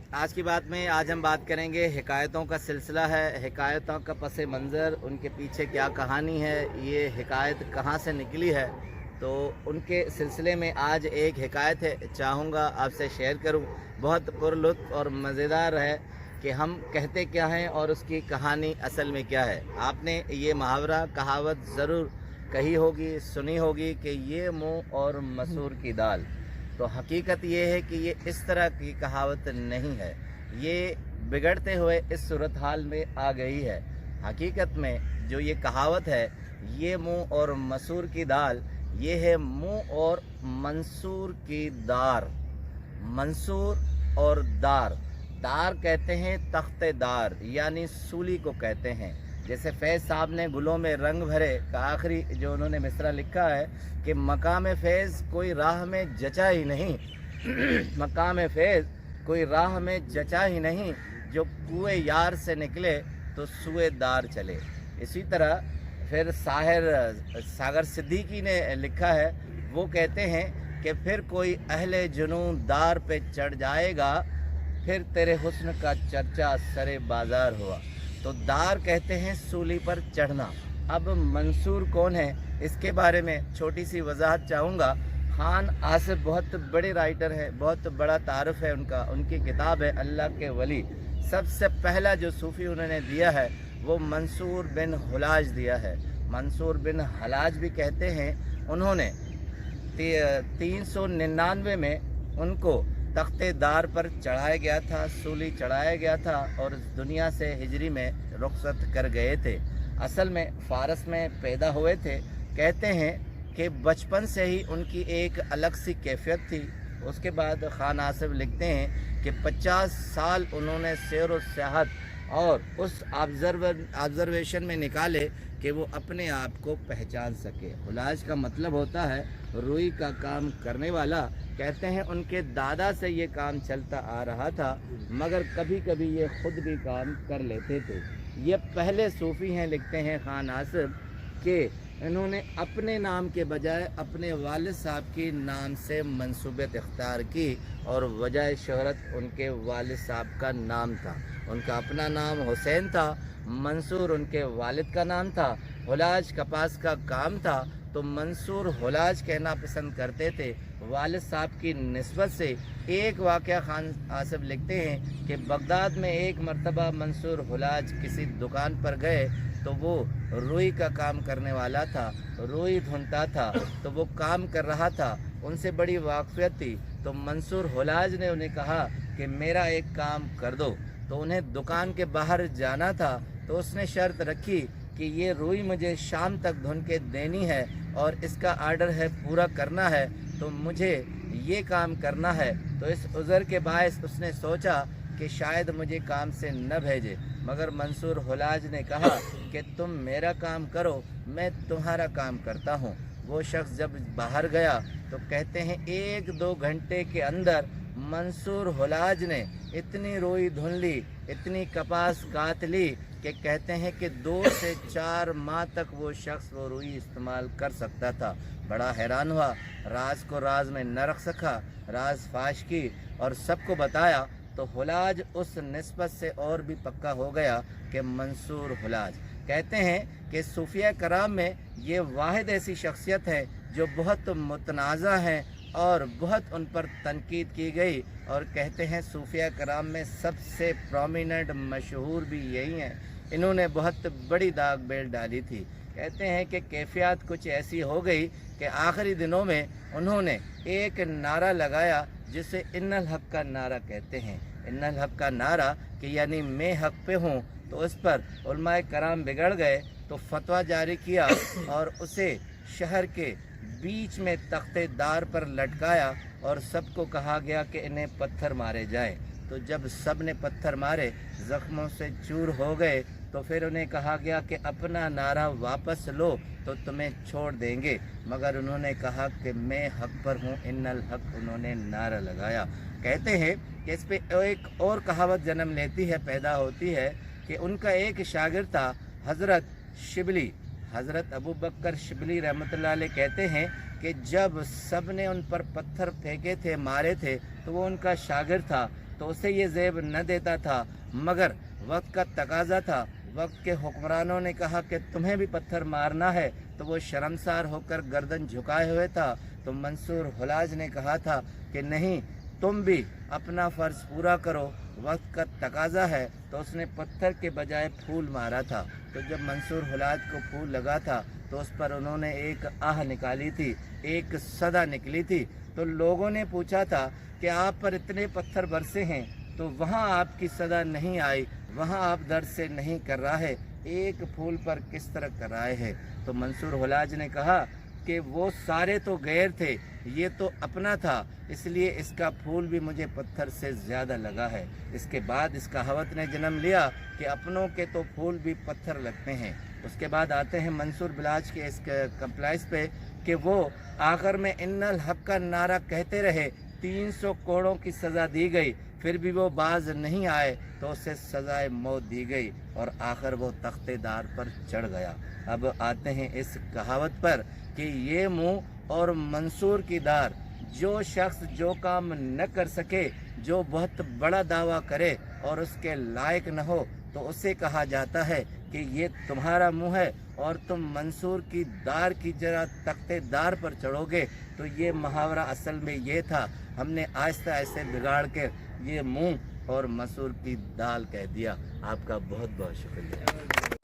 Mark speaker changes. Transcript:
Speaker 1: आज की बात में आज हम बात करेंगे, हिकायतों का सिलसिला है, हिकायतों का पस मंज़र, उनके पीछे क्या कहानी है, ये हिकायत कहाँ से निकली है। तो उनके सिलसिले में आज एक हिकायत है, चाहूँगा आपसे शेयर करूँ। बहुत पुरलुत्फ़ और मज़ेदार है कि हम कहते क्या हैं और उसकी कहानी असल में क्या है। आपने ये मुहावरा कहावत ज़रूर कही होगी, सुनी होगी कि ये मुँह और मसूर की दाल। तो हकीकत ये है कि ये इस तरह की कहावत नहीं है, ये बिगड़ते हुए इस सूरत हाल में आ गई है। हकीकत में जो ये कहावत है, ये मुँह और मसूर की दाल, ये है मुँह और मंसूर की दार। मंसूर और दार, दार कहते हैं तख्तेदार, यानी सूली को कहते हैं। जैसे फैज़ साहब ने गुलों में रंग भरे का आखिरी जो उन्होंने मिसरा लिखा है कि मकाम फैज़ कोई राह में जचा ही नहीं मकाम फैज़ कोई राह में जचा ही नहीं, जो कुए यार से निकले तो सुए दार चले। इसी तरह फिर सागर सिद्दीकी ने लिखा है, वो कहते हैं कि फिर कोई अहले जुनून दार पे चढ़ जाएगा, फिर तेरे हुस्न का चर्चा सरे बाज़ार हुआ। तो दार कहते हैं सूली पर चढ़ना। अब मंसूर कौन है, इसके बारे में छोटी सी वजाहत चाहूँगा। खान आसिफ बहुत बड़े राइटर हैं, बहुत बड़ा तारुफ है उनका। उनकी किताब है अल्लाह के वली। सबसे पहला जो सूफ़ी उन्होंने दिया है वो मंसूर बिन हुलाज दिया है। मंसूर बिन हलाज भी कहते हैं। उन्होंने 399 में उनको तख्तेदार पर चढ़ाया गया था, सूली चढ़ाया गया था और इस दुनिया से हिजरी में रुखसत कर गए थे। असल में फ़ारस में पैदा हुए थे। कहते हैं कि बचपन से ही उनकी एक अलग सी कैफियत थी। उसके बाद खान आसिफ लिखते हैं कि 50 साल उन्होंने सैर व सियाहत और उस ऑब्ज़र्वेशन में निकाले कि वो अपने आप को पहचान सके। हुलाज का मतलब होता है रुई का काम करने वाला। कहते हैं उनके दादा से ये काम चलता आ रहा था, मगर कभी कभी ये खुद भी काम कर लेते थे। ये पहले सूफ़ी हैं, लिखते हैं खान आसिफ, कि इन्होंने अपने नाम के बजाय अपने वालिद साहब के नाम से मंसूबियत इख्तियार की और वजह शोहरत उनके वालिद साहब का नाम था। उनका अपना नाम हुसैन था, मंसूर उनके वालिद का नाम था, हुलाज कपास का काम था, तो मंसूर हुलाज कहना पसंद करते थे वालिद साहब की निस्बत से। एक वाक़या खान आसिफ लिखते हैं कि बगदाद में एक मरतबा मंसूर हुलाज किसी दुकान पर गए तो वो रुई का काम करने वाला था, रुई ढूंढता था, तो वो काम कर रहा था, उनसे बड़ी वाक़फ़ियत थी। तो मंसूर हुलाज ने उन्हें कहा कि मेरा एक काम कर दो। तो उन्हें दुकान के बाहर जाना था, तो उसने शर्त रखी कि ये रुई मुझे शाम तक ढूंढ के देनी है और इसका आर्डर है पूरा करना है, तो मुझे ये काम करना है। तो इस उज़र के बायस उसने सोचा कि शायद मुझे काम से न भेजे, मगर मंसूर हुलाज ने कहा कि तुम मेरा काम करो, मैं तुम्हारा काम करता हूँ। वो शख्स जब बाहर गया तो कहते हैं 1-2 घंटे के अंदर मंसूर हुलाज ने इतनी रुई ढूंढ ली, इतनी कपास काट ली कि कहते हैं कि 2 से 4 माह तक वो शख्स वो रुई इस्तेमाल कर सकता था। बड़ा हैरान हुआ, राज को राज में न रख सका, राज फाश की और सबको बताया। तो हुलाज उस निस्बत से और भी पक्का हो गया कि मंसूर हुलाज। कहते हैं कि सूफिया कराम में ये वाहिद ऐसी शख्सियत है जो बहुत मुतनाज़ा है और बहुत उन पर तनकीद की गई। और कहते हैं सूफिया कराम में सबसे प्रोमिनेंट मशहूर भी यही हैं। इन्होंने बहुत बड़ी दाग बेल डाली थी। कहते हैं कि कैफियत कुछ ऐसी हो गई कि आखिरी दिनों में उन्होंने एक नारा लगाया जिसे इन्नल हक़ का नारा कहते हैं। इन्नल हक़ का नारा कि यानी मैं हक़ पे हूँ। तो उस पर उलमाए कराम बिगड़ गए तो फतवा जारी किया और उसे शहर के बीच में तख्तेदार पर लटकाया और सबको कहा गया कि इन्हें पत्थर मारे जाएं। तो जब सब ने पत्थर मारे, ज़ख्मों से चूर हो गए, तो फिर उन्हें कहा गया कि अपना नारा वापस लो तो तुम्हें छोड़ देंगे, मगर उन्होंने कहा कि मैं हक़ पर हूँ, इन्नल हक़, उन्होंने नारा लगाया। कहते हैं कि इस पे एक और कहावत जन्म लेती है, पैदा होती है कि उनका एक शागिर्द था हज़रत शिबली, हज़रत अबू बकर शिबली रहमतुल्लाह अलैह। कहते हैं कि जब सब ने उन पर पत्थर फेंके थे, मारे थे, तो वो उनका शागिर्द था। तो उसे ये जेब न देता था, मगर वक्त का तकाजा था। वक्त के हुक्मरानों ने कहा कि तुम्हें भी पत्थर मारना है, तो वो शर्मसार होकर गर्दन झुकाए हुए था। तो मंसूर हुलाज ने कहा था कि नहीं, तुम भी अपना फ़र्ज पूरा करो, वक्त का तकाजा है। तो उसने पत्थर के बजाय फूल मारा था। तो जब मंसूर हुलाज को फूल लगा था तो उस पर उन्होंने एक आह निकाली थी, एक सदा निकली थी। तो लोगों ने पूछा था कि आप पर इतने पत्थर बरसे हैं, तो वहाँ आपकी सदा नहीं आई, वहाँ आप दर्द से नहीं कर रहा है, एक फूल पर किस तरह कर रहा है। तो मंसूर हुलाज ने कहा कि वो सारे तो गैर थे, ये तो अपना था, इसलिए इसका फूल भी मुझे पत्थर से ज़्यादा लगा है। इसके बाद इस कहावत ने जन्म लिया कि अपनों के तो फूल भी पत्थर लगते हैं। उसके बाद आते हैं मंसूर बिलाज के इस कंप्लाइंस पे कि वो आखिर में इन्नल हक का नारा कहते रहे। 300 कोड़ों की सज़ा दी गई, फिर भी वो बाज नहीं आए, तो उसे सज़ाए मौत दी गई और आखिर वो तख्तेदार पर चढ़ गया। अब आते हैं इस कहावत पर कि ये मुंह और मंसूर की दार। जो शख्स जो काम न कर सके, जो बहुत बड़ा दावा करे और उसके लायक न हो, तो उसे कहा जाता है कि ये तुम्हारा मुंह है और तुम मंसूर की दार की जरा तख्तेदार पर चढ़ोगे। तो ये मुहावरा असल में ये था, हमने आहिस्ता आहिस्ता बिगाड़ के ये मुंह और मंसूर की दाल कह दिया। आपका बहुत बहुत शुक्रिया।